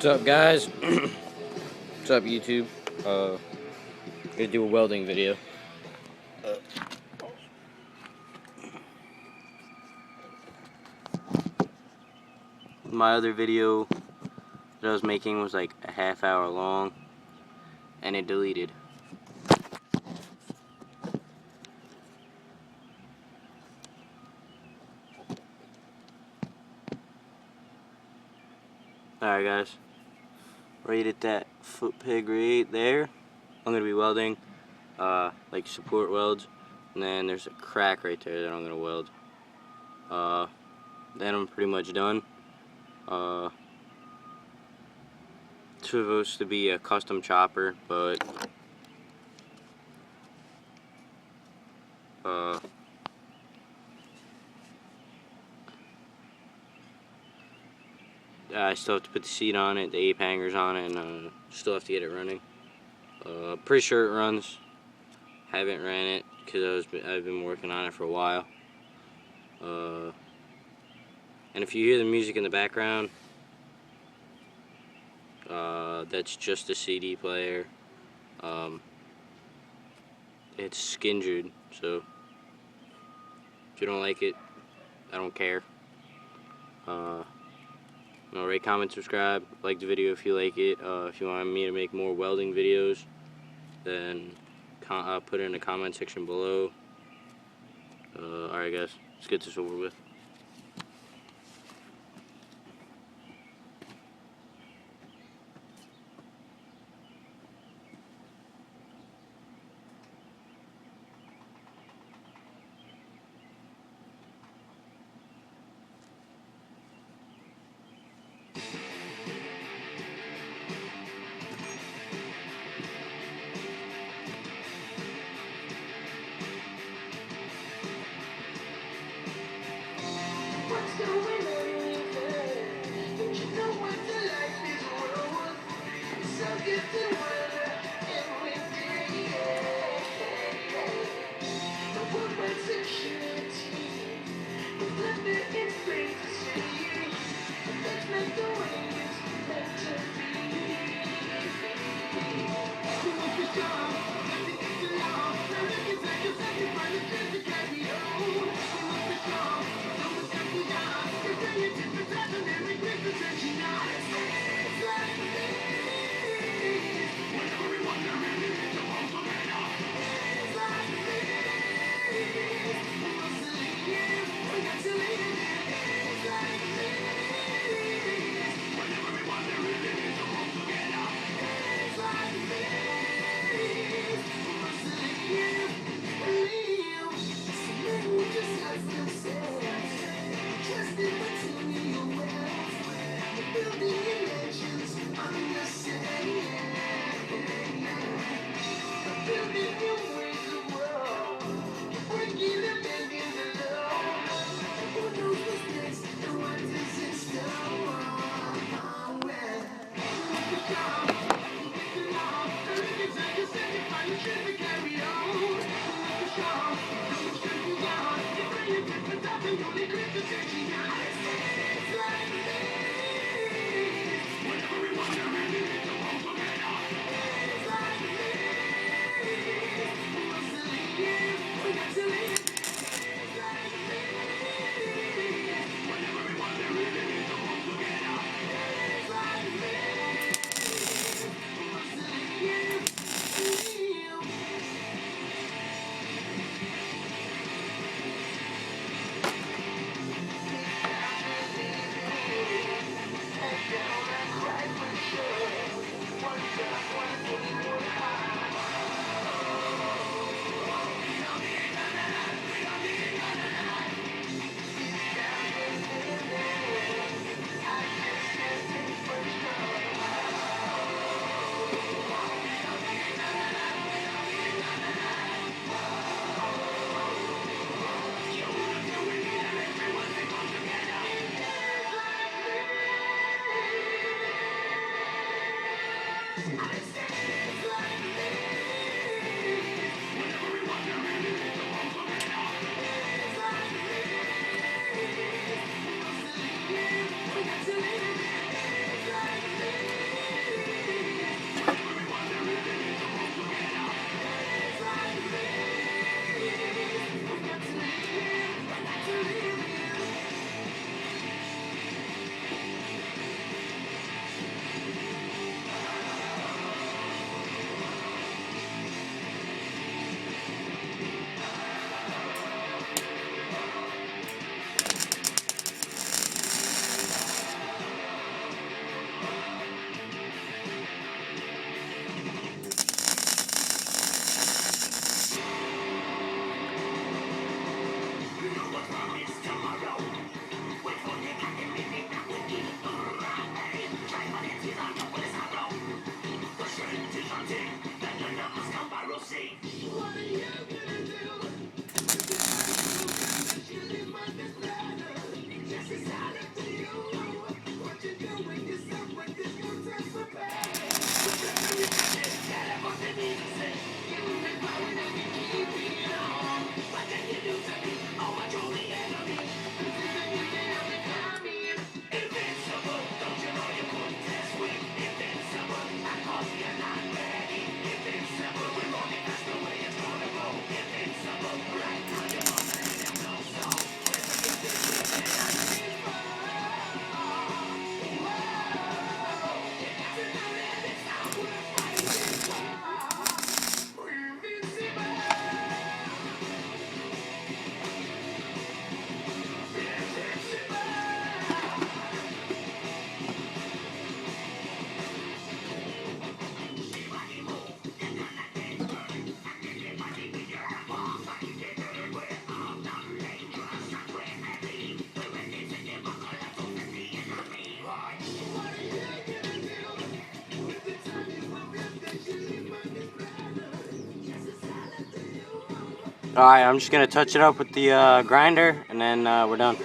What's up, guys? What's up, YouTube? Gonna do a welding video. My other video that I was making was like a half-hour long, and it deleted. Alright, guys. Right at that foot peg right there, I'm gonna be welding, like support welds, and then there's a crack right there that I'm gonna weld. Then I'm pretty much done. It's supposed to be a custom chopper, but I still have to put the seat on it, the ape hangers on it, and still have to get it running. Pretty sure it runs. Haven't ran it because I've been working on it for a while. And if you hear the music in the background, that's just a CD player. It's skinjured, so if you don't like it, I don't care. Rate, comment, subscribe, like the video if you like it. If you want me to make more welding videos, then put it in the comment section below. Alright, guys, let's get this over with. What's going on in your head? Don't you know what the life is worth? So get to work every day. The world wants security, but thunder is great to see. That's not the way it's meant to be. Who wants to show? Nothing is the law. Now look inside yourself, you find the strength to carry on. Who wants to show? Alright, I'm just gonna touch it up with the grinder, and then we're done.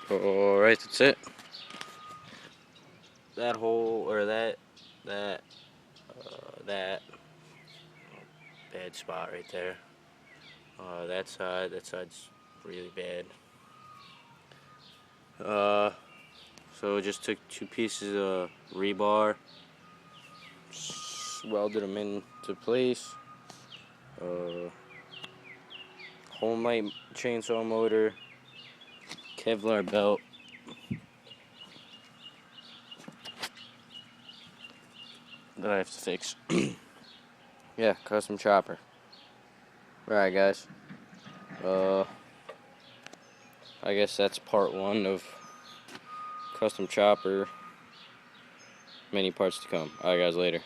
Alright, that's it. That hole, or that bad spot right there. That side's really bad. So just took 2 pieces of rebar, welded them into place. Home light chainsaw motor, Kevlar belt. That I have to fix. Yeah, custom chopper. Alright guys. I guess that's part 1 of custom chopper. Many parts to come. Alright guys, later.